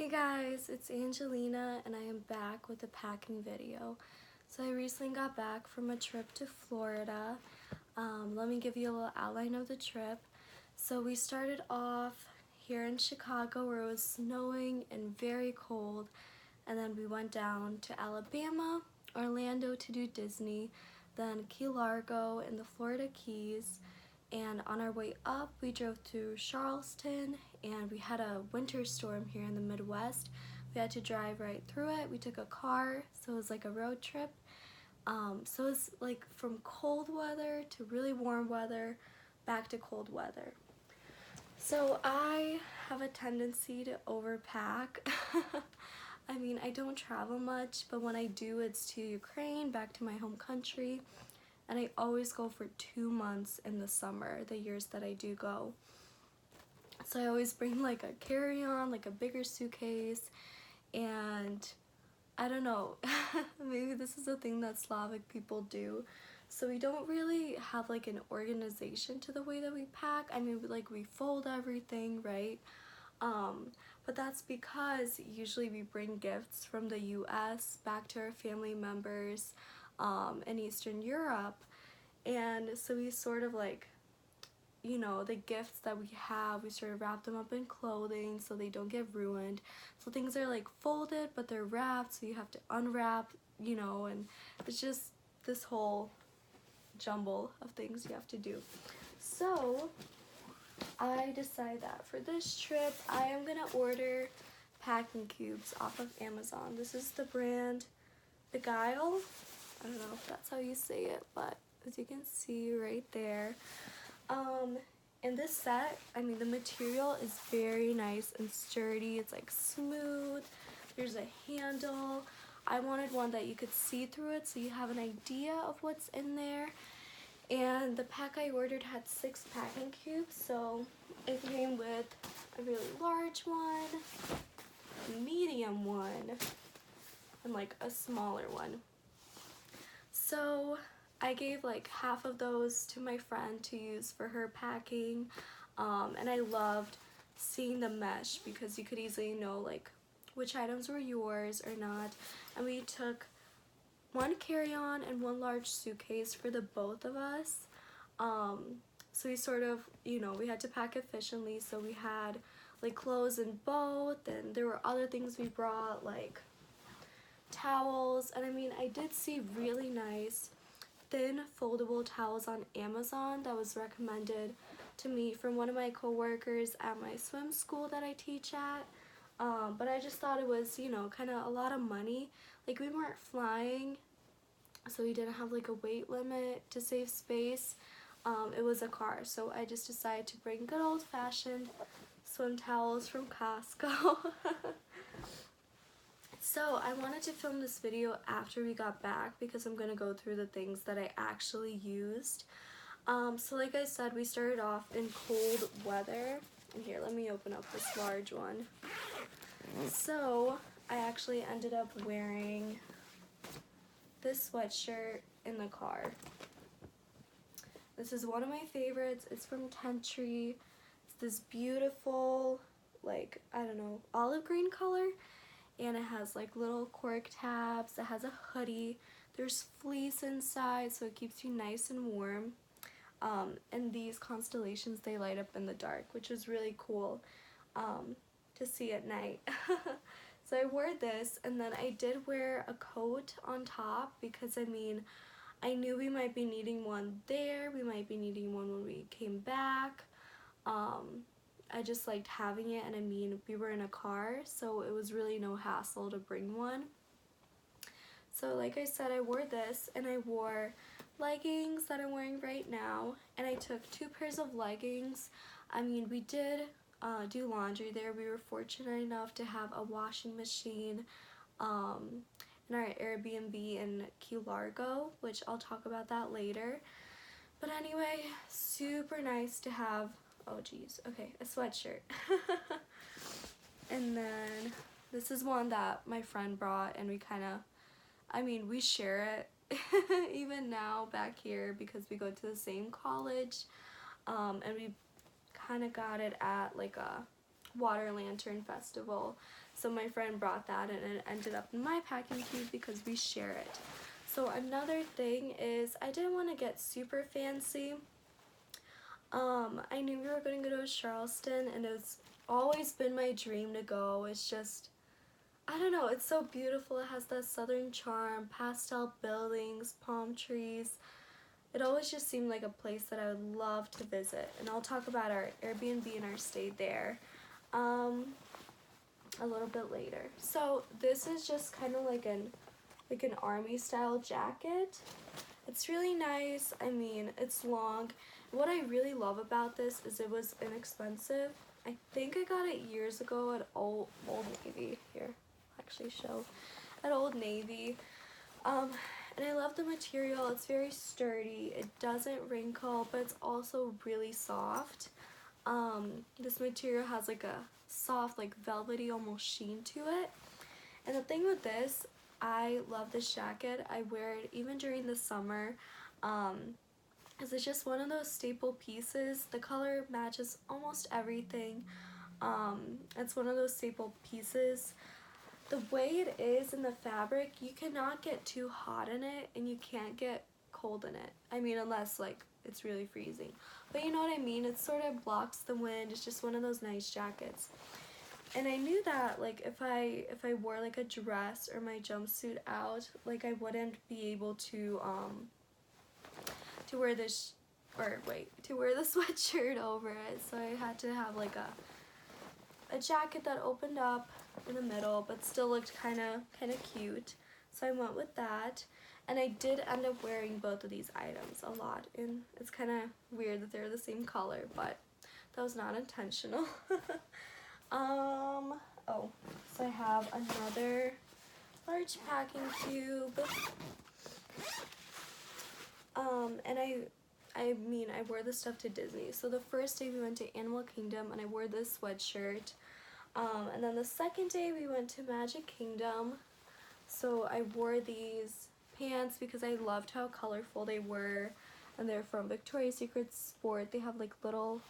Hey guys, it's Angelina and I am back with a packing video. So I recently got back from a trip to Florida. Let me give you a little outline of the trip. So we started off here in Chicago where it was snowing and very cold, and then we went down to Alabama, Orlando to do Disney, then Key Largo in the Florida Keys, and on our way up we drove through Charleston and we had a winter storm here in the Midwest. We had to drive right through it. We took a car, so it was like a road trip. So it's like from cold weather to really warm weather back to cold weather. So I have a tendency to overpack. I mean, I don't travel much, but when I do, it's to Ukraine, back to my home country. And I always go for 2 months in the summer, the years that I do go. So I always bring like a carry-on, like a bigger suitcase, and I don't know, maybe this is a thing that Slavic people do. So we don't really have like an organization to the way that we pack. I mean, like we fold everything, right? But that's because usually we bring gifts from the US back to our family members in Eastern Europe. And so we sort of like, you know, the gifts that we have, we sort of wrap them up in clothing so they don't get ruined. So things are like folded, but they're wrapped, so you have to unwrap, you know, and it's just this whole jumble of things you have to do. So I decided that for this trip, I am gonna order packing cubes off of Amazon. This is the brand Beguile. I don't know if that's how you say it, but as you can see right there. In this set, I mean, the material is very nice and sturdy. It's like smooth. There's a handle. I wanted one that you could see through it so you have an idea of what's in there. And the pack I ordered had 6 packing cubes, so it came with a really large one, a medium one, and like a smaller one. So I gave like half of those to my friend to use for her packing, and I loved seeing the mesh because you could easily know like which items were yours or not. And we took 1 carry-on and 1 large suitcase for the both of us. So we sort of, you know, we had to pack efficiently, so we had like clothes in both, and there were other things we brought like towels. And I mean, I did see really nice thin foldable towels on Amazon that was recommended to me from one of my co-workers at my swim school that I teach at. But I just thought it was, you know, kind of a lot of money. Like we weren't flying, so we didn't have like a weight limit to save space. It was a car, so I just decided to bring good old-fashioned swim towels from Costco. So I wanted to film this video after we got back because I'm gonna go through the things that I actually used. So like I said, we started off in cold weather. And here, let me open up this large one. So I actually ended up wearing this sweatshirt in the car. This is one of my favorites. It's from Tentree. It's this beautiful, like, I don't know, olive green color. And it has like little cork tabs. It has a hoodie. There's fleece inside, so it keeps you nice and warm. And these constellations, they light up in the dark, which was really cool to see at night. So I wore this, and then I did wear a coat on top because, I mean, I knew we might be needing one there. We might be needing one when we came back. I just liked having it, and I mean, we were in a car, so it was really no hassle to bring one. So like I said, I wore this, and I wore leggings that I'm wearing right now, and I took 2 pairs of leggings. I mean, we did do laundry there. We were fortunate enough to have a washing machine in our Airbnb in Key Largo, which I'll talk about that later. But anyway, super nice to have, oh geez, okay, a sweatshirt. And then this is one that my friend brought, and we kind of, I mean, we share it even now back here because we go to the same college, and we kind of got it at like a water lantern festival. So my friend brought that and it ended up in my packing cube because we share it. So another thing is I didn't want to get super fancy. I knew we were going to go to Charleston and it's always been my dream to go. It's just, I don't know, it's so beautiful. It has that southern charm, pastel buildings, palm trees. It always just seemed like a place that I would love to visit. And I'll talk about our Airbnb and our stay there a little bit later. So this is just kind of like an army style jacket. It's really nice. I mean, it's long. What I really love about this is it was inexpensive. I think I got it years ago at Old Navy. Here, I'll actually show. At Old Navy. And I love the material. It's very sturdy. It doesn't wrinkle, but it's also really soft. This material has like a soft, like velvety almost sheen to it. And the thing with this, I love this jacket. I wear it even during the summer. Because it's just one of those staple pieces. The color matches almost everything. It's one of those staple pieces. The way it is in the fabric, you cannot get too hot in it and you can't get cold in it. I mean, unless like it's really freezing. But you know what I mean? It sort of blocks the wind. It's just one of those nice jackets. And I knew that like if I wore like a dress or my jumpsuit out, like I wouldn't be able to wear this to wear the sweatshirt over it. So I had to have like a jacket that opened up in the middle but still looked kind of cute. So I went with that, and I did end up wearing both of these items a lot, and it's kind of weird that they're the same color, but that was not intentional. Oh, so I have another large packing cube. And I mean, I wore this stuff to Disney. So the first day we went to Animal Kingdom and I wore this sweatshirt. And then the second day we went to Magic Kingdom. So I wore these pants because I loved how colorful they were. And they're from Victoria's Secret Sport. They have like little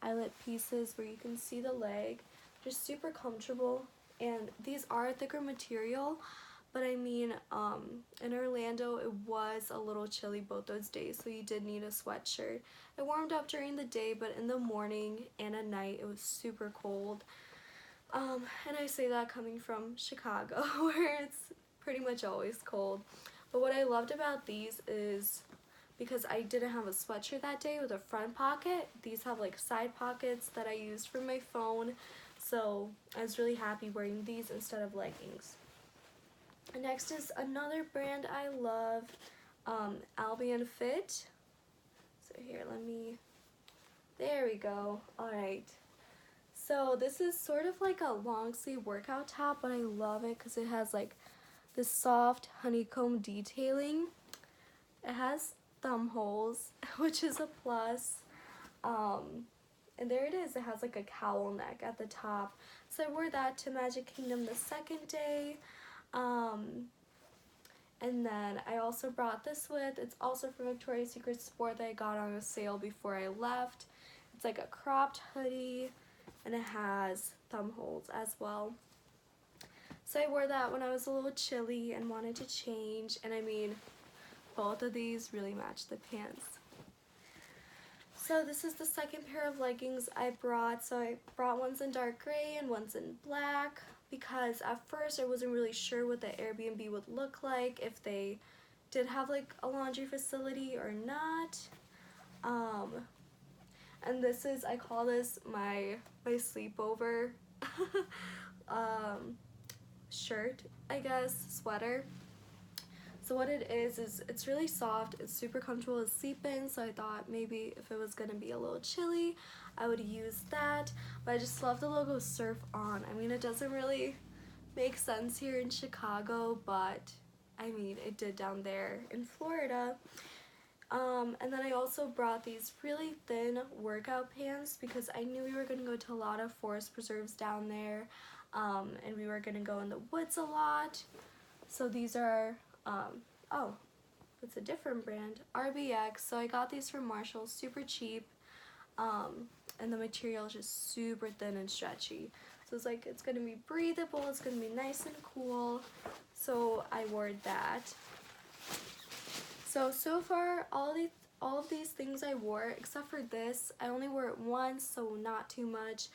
eyelet pieces where you can see the leg. Just super comfortable. And these are a thicker material. But I mean, in Orlando, it was a little chilly both those days, so you did need a sweatshirt. It warmed up during the day, but in the morning and at night, it was super cold. And I say that coming from Chicago, where it's pretty much always cold. But what I loved about these is, because I didn't have a sweatshirt that day with a front pocket, these have like side pockets that I used for my phone, so I was really happy wearing these instead of leggings. Next is another brand I love, Albionfit. So here, there we go. Alright. So this is sort of like a long sleeve workout top, but I love it because it has like this soft honeycomb detailing. It has thumb holes, which is a plus. And there it is. It has like a cowl neck at the top. So I wore that to Magic Kingdom the second day. And then I also brought this with, it's also from Victoria's Secret Sport that I got on a sale before I left. It's like a cropped hoodie and it has thumb holes as well. So I wore that when I was a little chilly and wanted to change, and I mean, both of these really match the pants. So this is the second pair of leggings I brought. So I brought ones in dark gray and ones in black, because at first I wasn't really sure what the Airbnb would look like, if they did have like a laundry facility or not. And this is, I call this my sleepover shirt, I guess, sweater. So what it is it's really soft, it's super comfortable to sleep in, so I thought maybe if it was gonna be a little chilly, I would use that. But I just love the logo Surf On. I mean, it doesn't really make sense here in Chicago, but I mean, it did down there in Florida. And then I also brought these really thin workout pants because I knew we were gonna go to a lot of forest preserves down there, and we were gonna go in the woods a lot. So these are, oh, it's a different brand, RBX. So I got these from Marshalls, super cheap. and the material is just super thin and stretchy. So it's like, it's gonna be breathable, it's gonna be nice and cool. So I wore that. So far, all of these things I wore, except for this, I only wore it once, so not too much.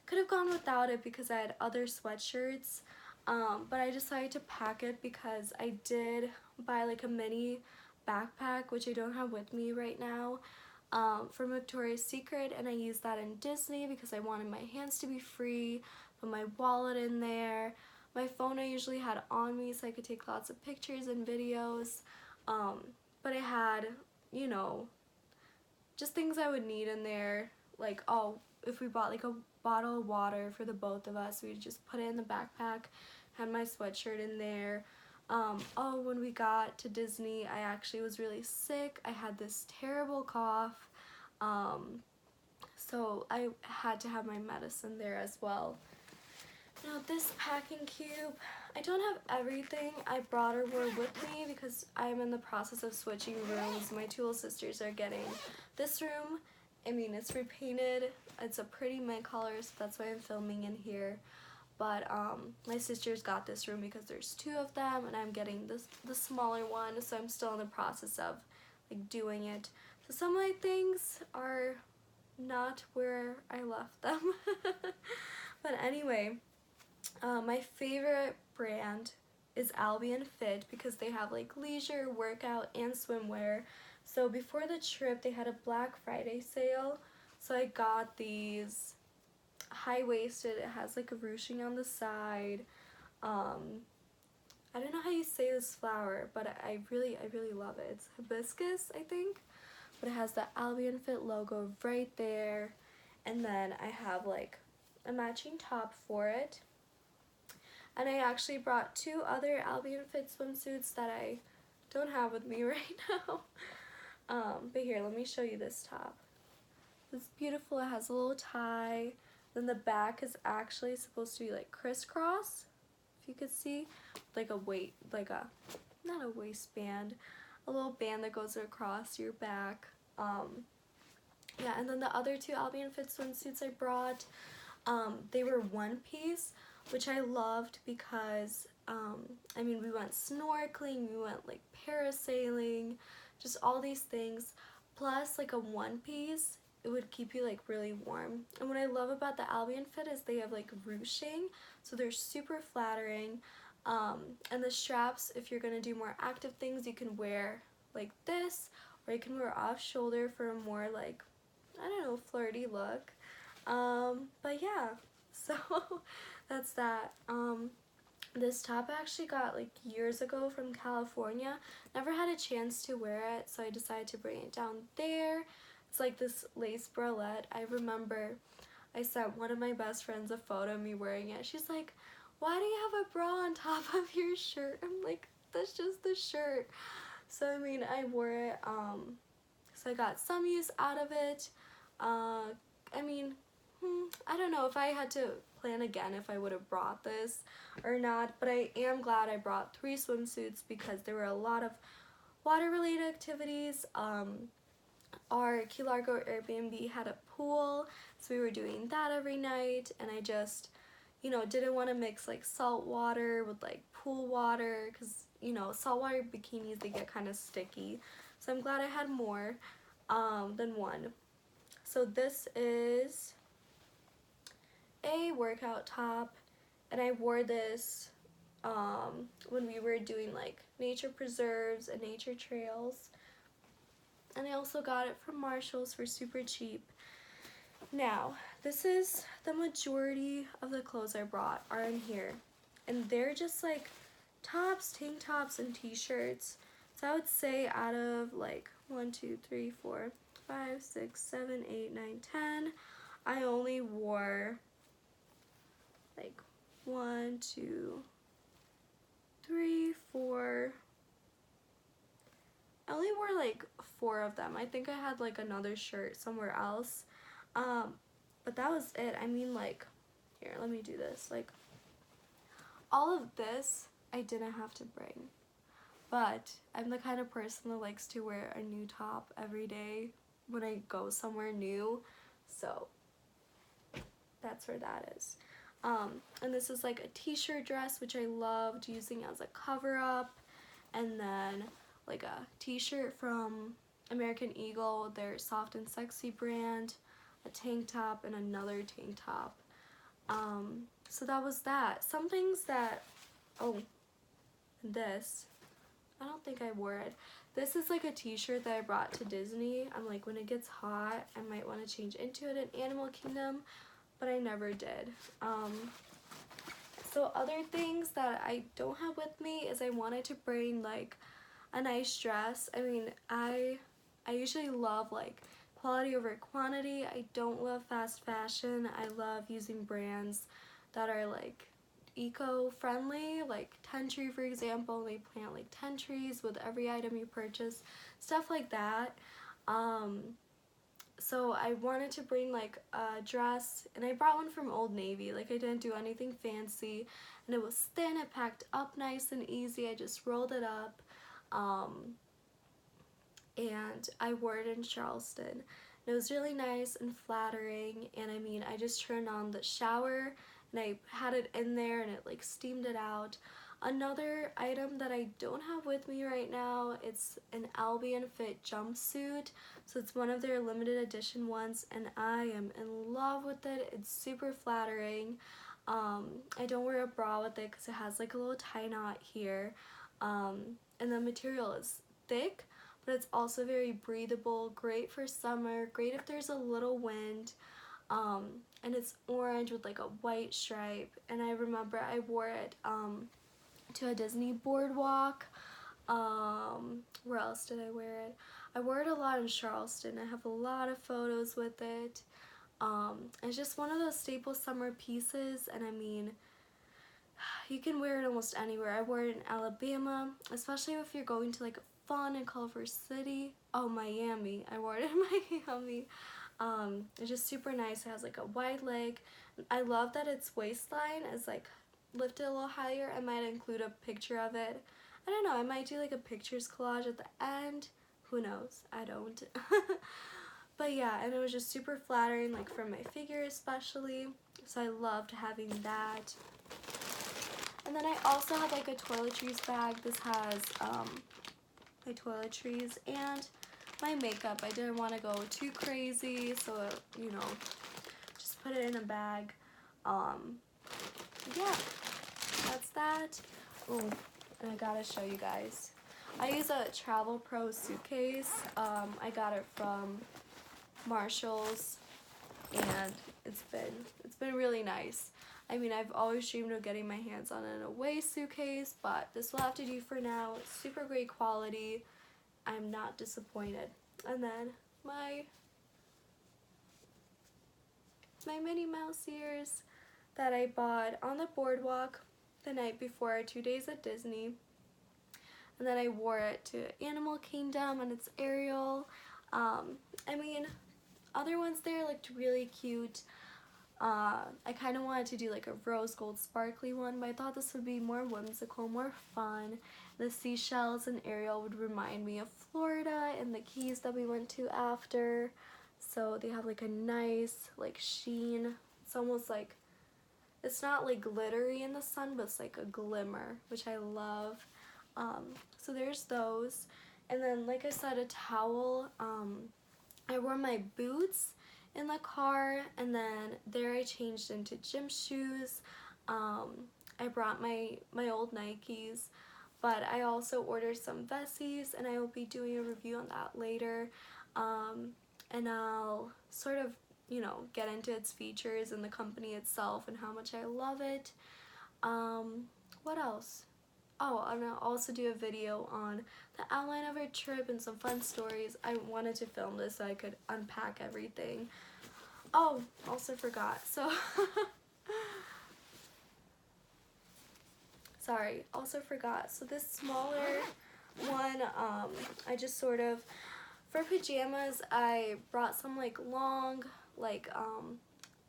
Could have gone without it because I had other sweatshirts, but I decided to pack it because I did buy like a mini backpack, which I don't have with me right now, from Victoria's Secret, and I used that in Disney because I wanted my hands to be free, put my wallet in there. My phone I usually had on me so I could take lots of pictures and videos, but I had, you know, just things I would need in there, like, oh, if we bought like a bottle of water for the both of us, we'd just put it in the backpack, had my sweatshirt in there. Oh, when we got to Disney, I actually was really sick. I had this terrible cough, so I had to have my medicine there as well. Now this packing cube, I don't have everything I brought or wore with me because I'm in the process of switching rooms. My two little sisters are getting this room. I mean, it's repainted. It's a pretty mint color, so that's why I'm filming in here. But my sisters got this room because there's two of them, and I'm getting the smaller one, so I'm still in the process of like doing it. So some of my things are not where I left them. But anyway, my favorite brand is Albionfit because they have like leisure, workout, and swimwear. So before the trip, they had a Black Friday sale. So I got these high-waisted. It has like a ruching on the side. I don't know how you say this flower, but I really love it. It's hibiscus, I think. But it has the Albionfit logo right there. And then I have like a matching top for it. And I actually brought two other Albionfit swimsuits that I don't have with me right now. But here, let me show you this top. It's beautiful. It has a little tie. Then the back is actually supposed to be like crisscross, if you could see, like a not a waistband, a little band that goes across your back. Yeah, and then the other two Albionfit swimsuits I brought, they were one piece, which I loved because, I mean, we went snorkeling, we went like parasailing, just all these things, plus like a one piece, it would keep you like really warm. And what I love about the Albionfit is they have like ruching, so they're super flattering, and the straps, if you're gonna do more active things, you can wear like this, or you can wear off shoulder for a more like, I don't know, flirty look. But yeah, so that's that. This top I actually got like years ago from California. Never had a chance to wear it, so I decided to bring it down there. It's like this lace bralette. I remember I sent one of my best friends a photo of me wearing it. She's like, why do you have a bra on top of your shirt? I'm like, that's just the shirt. So I mean, I wore it, so I got some use out of it. I mean, I don't know if I had to plan again if I would have brought this or not, but I am glad I brought 3 swimsuits because there were a lot of water related activities. Our Key Largo Airbnb had a pool, so we were doing that every night, and I just, you know, didn't want to mix like salt water with like pool water because, you know, saltwater bikinis, they get kind of sticky. So I'm glad I had more than one. So this is a workout top, and I wore this when we were doing like nature preserves and nature trails. And I also got it from Marshall's for super cheap. Now, this is the majority of the clothes I brought are in here. And they're just like tops, tank tops, and t-shirts. So I would say out of like 1, 2, 3, 4, 5, 6, 7, 8, 9, 10, I only wore like 1, 2, 3, 4. I only wore like 4 of them. I think I had like another shirt somewhere else. But that was it. I mean, like, here, let me do this. Like, all of this I didn't have to bring. But I'm the kind of person that likes to wear a new top every day when I go somewhere new. So that's where that is. And this is like a t-shirt dress, which I loved using as a cover up, and then like a t-shirt from American Eagle, their Soft and Sexy brand, a tank top, and another tank top. So that was that. Some things that, oh, this, I don't think I wore it. This is like a t-shirt that I brought to Disney. I'm like, when it gets hot, I might want to change into it in Animal Kingdom, but I never did. So other things that I don't have with me is I wanted to bring like a nice dress. I mean, I usually love like quality over quantity. I don't love fast fashion. I love using brands that are like eco-friendly, like Tentree, for example. They plant like 10 trees with every item you purchase, stuff like that. So I wanted to bring like a dress, and I brought one from Old Navy. Like, I didn't do anything fancy, and it was thin, it packed up nice and easy. I just rolled it up, and I wore it in Charleston. And it was really nice and flattering, and I mean, I just turned on the shower and I had it in there and it like steamed it out. Another item that I don't have with me right now, it's an Albionfit jumpsuit. So it's one of their limited edition ones, and I am in love with it. It's super flattering. I don't wear a bra with it because it has like a little tie knot here. And the material is thick, but it's also very breathable, great for summer, great if there's a little wind. And it's orange with like a white stripe, and I remember I wore it to a Disney boardwalk. Where else did I wear it? I wore it a lot in Charleston. I have a lot of photos with it. It's just one of those staple summer pieces, and I mean, you can wear it almost anywhere. I wore it in Alabama, especially if you're going to like a fun and colorful city. Oh, Miami. I wore it in Miami. It's just super nice. It has like a wide leg. I love that its waistline is like lifted a little higher. I might include a picture of it. I don't know, I might do like a pictures collage at the end. Who knows? I don't. But yeah, and it was just super flattering, like for my figure especially. So I loved having that. And then I also have like a toiletries bag. This has my toiletries and my makeup. I didn't want to go too crazy, so you know, just put it in a bag. Yeah, that's that. Oh, and I gotta show you guys. I use a Travel Pro suitcase. I got it from Marshall's, and it's been really nice. I mean, I've always dreamed of getting my hands on an away suitcase, but this will have to do for now. It's super great quality. I'm not disappointed. And then my Minnie Mouse ears that I bought on the boardwalk the night before our 2 days at Disney. And then I wore it to Animal Kingdom, and it's Ariel. I mean, other ones there looked really cute. I kind of wanted to do like a rose gold sparkly one, but I thought this would be more whimsical, more fun. The seashells and Ariel would remind me of Florida and the Keys that we went to after. So they have like a nice like sheen. It's almost like, it's not like glittery in the sun, but it's like a glimmer, which I love. So there's those. And then, like I said, a towel. I wore my boots in the car, and then there I changed into gym shoes. I brought my old Nikes, but I also ordered some Vessis, and I will be doing a review on that later. And I'll sort of, you know, get into its features and the company itself and how much I love it. What else? Oh, and I'll also do a video on the outline of our trip and some fun stories. I wanted to film this so I could unpack everything. Oh, also forgot. So, sorry, also forgot. So this smaller one, I just sort of, for pajamas, I brought some like long, like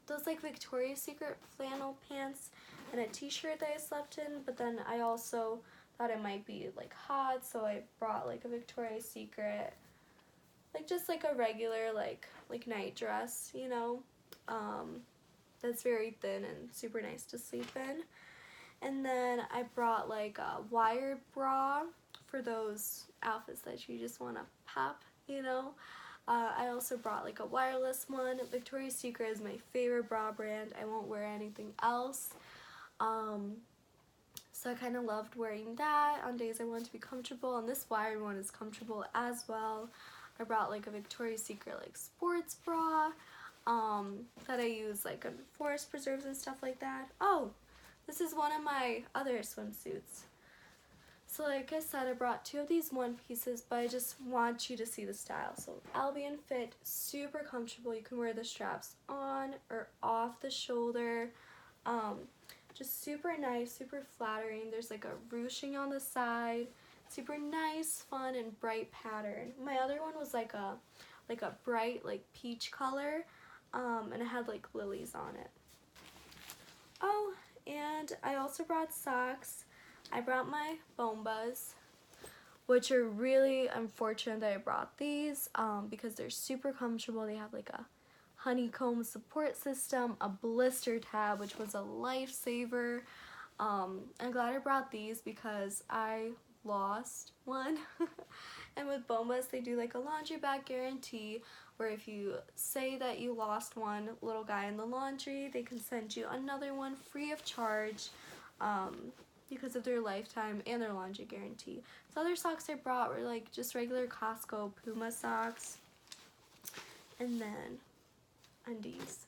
those like Victoria's Secret flannel pants and a t-shirt that I slept in, but then I also thought it might be like hot, so I brought like a Victoria's Secret, like just like a regular like night dress, you know. that's very thin and super nice to sleep in. And then I brought like a wired bra for those outfits that you just want to pop, you know. I also brought like a wireless one. Victoria's Secret is my favorite bra brand. I won't wear anything else. So I kind of loved wearing that on days I wanted to be comfortable, and this wired one is comfortable as well. I brought like a Victoria's Secret like sports bra that I use like on forest preserves and stuff like that. Oh, this is one of my other swimsuits. So like I said, I brought 2 of these one pieces, but I just want you to see the style. So Albionfit, super comfortable. You can wear the straps on or off the shoulder. Just super nice, super flattering. There's like a ruching on the side. Super nice, fun, and bright pattern. My other one was like a bright like peach color, and it had like lilies on it. Oh, and I also brought socks. I brought my Bombas, which are really unfortunate that I brought these because they're super comfortable. They have like a honeycomb support system, a blister tab, which was a lifesaver. I'm glad I brought these because I lost one. And with Bombas, they do like a laundry bag guarantee, where if you say that you lost one little guy in the laundry, they can send you another one free of charge. Because of their lifetime and their laundry guarantee. The other socks I brought were like just regular Costco Puma socks. And then undies.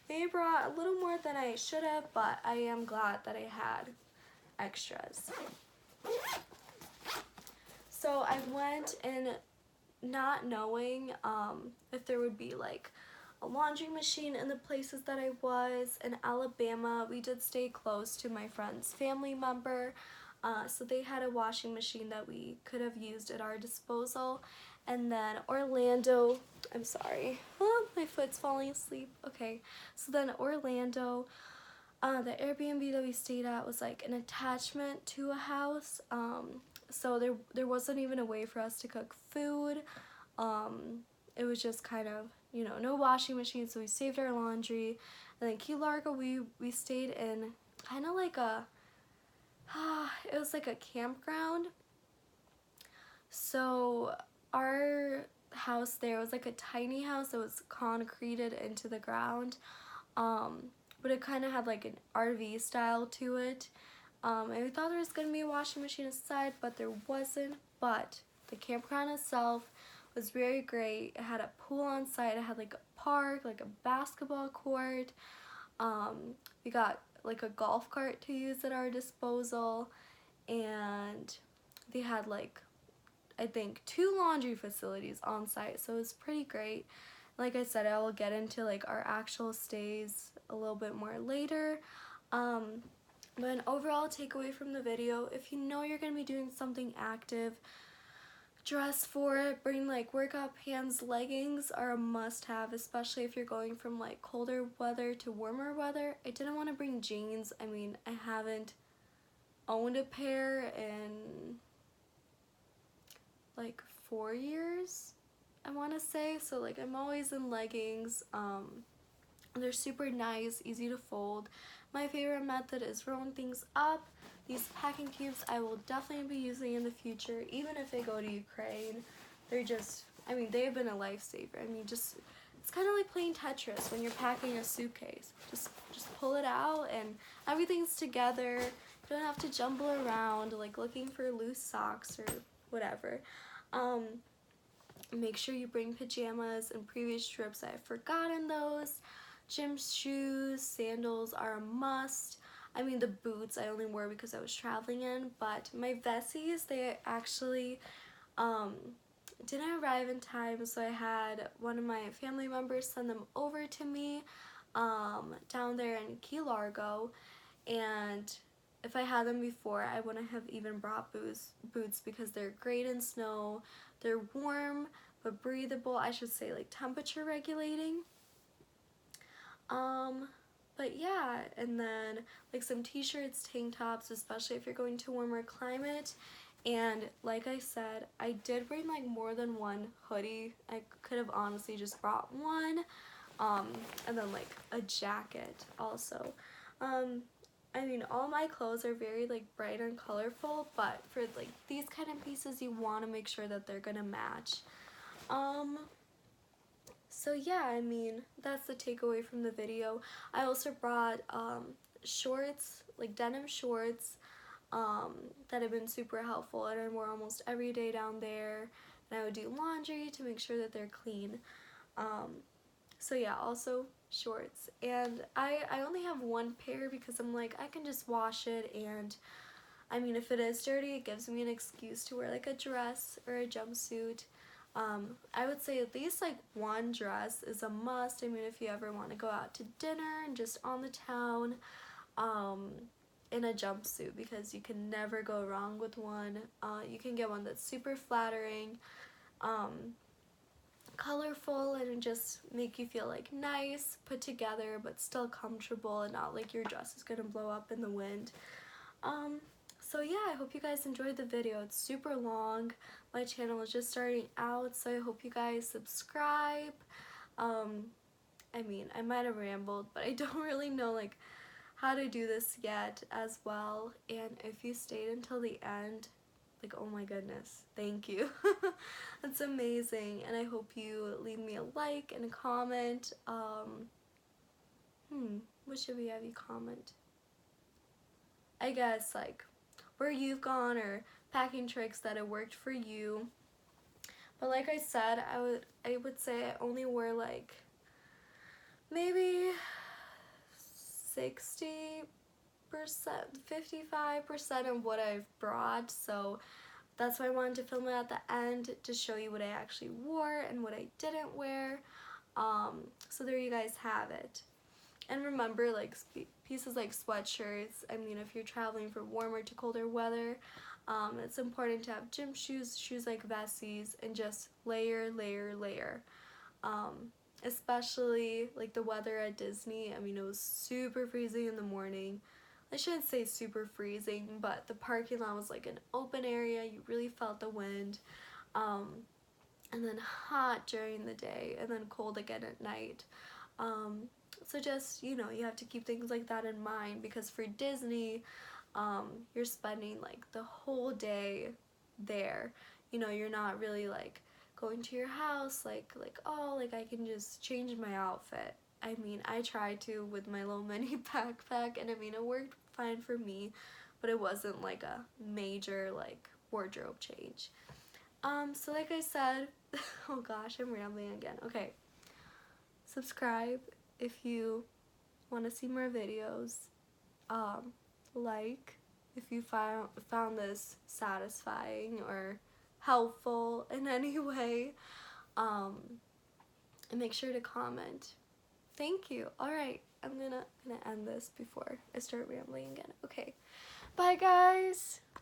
They brought a little more than I should have, but I am glad that I had extras. So I went in not knowing if there would be like a laundry machine in the places that I was. In Alabama, we did stay close to my friend's family member, so they had a washing machine that we could have used at our disposal. And then Orlando, I'm sorry, my foot's falling asleep. Okay, so then Orlando, the Airbnb that we stayed at was like an attachment to a house, so there wasn't even a way for us to cook food. It was just kind of, you know, no washing machine, so we saved our laundry. And then Key Largo, we stayed in kind of like a, it was like a campground. So our house there was like a tiny house that was concreted into the ground, but it kind of had like an RV style to it. And we thought there was going to be a washing machine inside, but there wasn't. But the campground itself was very great. It had a pool on site. It had like a park, like a basketball court. We got like a golf cart to use at our disposal, and they had like, I think, 2 laundry facilities on site, so it was pretty great. Like I said, I will get into like our actual stays a little bit more later. But an overall takeaway from the video, if you know you're going to be doing something active, dress for it. Bring like workout pants. Leggings are a must-have, especially if you're going from like colder weather to warmer weather. I didn't want to bring jeans. I mean, I haven't owned a pair in like 4 years, I want to say. So like I'm always in leggings. They're super nice, easy to fold. My favorite method is rolling things up. These packing cubes I will definitely be using in the future, even if I go to Ukraine. They're just, I mean, they've been a lifesaver. I mean, just, it's kind of like playing Tetris when you're packing a suitcase. Just pull it out and everything's together. You don't have to jumble around like looking for loose socks or whatever. Make sure you bring pajamas. In previous trips I've forgotten those. Gym shoes, sandals are a must. I mean, the boots I only wore because I was traveling in, but my Vessis, they actually didn't arrive in time, so I had one of my family members send them over to me down there in Key Largo, and if I had them before, I wouldn't have even brought boots because they're great in snow. They're warm but breathable, I should say, like temperature regulating. But yeah, and then like some t-shirts, tank tops, especially if you're going to warmer climate. And like I said, I did bring like more than one hoodie. I could have honestly just brought one, and then like a jacket also. I mean, all my clothes are very like bright and colorful, but for like these kind of pieces, you want to make sure that they're gonna match. So yeah, I mean, that's the takeaway from the video. I also brought shorts, like denim shorts, that have been super helpful, and I wore almost every day down there. And I would do laundry to make sure that they're clean. So yeah, also shorts. And I only have one pair because I'm like, I can just wash it, and I mean, if it is dirty, it gives me an excuse to wear like a dress or a jumpsuit. I would say at least like one dress is a must. I mean, if you ever want to go out to dinner and just on the town, in a jumpsuit, because you can never go wrong with one. You can get one that's super flattering, colorful, and just make you feel like nice, put together, but still comfortable and not like your dress is gonna blow up in the wind. So yeah, I hope you guys enjoyed the video. It's super long. My channel is just starting out, so I hope you guys subscribe. I mean, I might have rambled, but I don't really know like how to do this yet as well. And if you stayed until the end, like, oh my goodness, thank you. That's amazing. And I hope you leave me a like and a comment. What should we have you comment? I guess like where you've gone or packing tricks that have worked for you. But like I said, I would say I only wear like maybe 60%, 55% of what I've brought, so that's why I wanted to film it at the end, to show you what I actually wore and what I didn't wear. So there you guys have it. And remember, like pieces like sweatshirts, I mean, if you're traveling for warmer to colder weather, it's important to have gym shoes like Vessis, and just layer, layer, layer. Especially like the weather at Disney. I mean, it was super freezing in the morning. I shouldn't say super freezing, but the parking lot was like an open area. You really felt the wind. And then hot during the day, and then cold again at night. So just, you know, you have to keep things like that in mind, because for Disney, you're spending like the whole day there. You know, you're not really like going to your house like oh, like I can just change my outfit. I mean, I tried to with my little mini backpack, and I mean, it worked fine for me, but it wasn't like a major like wardrobe change. So like I said, oh gosh, I'm rambling again. Okay, subscribe if you want to see more videos. Like if you found this satisfying or helpful in any way, and make sure to comment. Thank you. Alright, I'm gonna end this before I start rambling again. Okay, bye guys!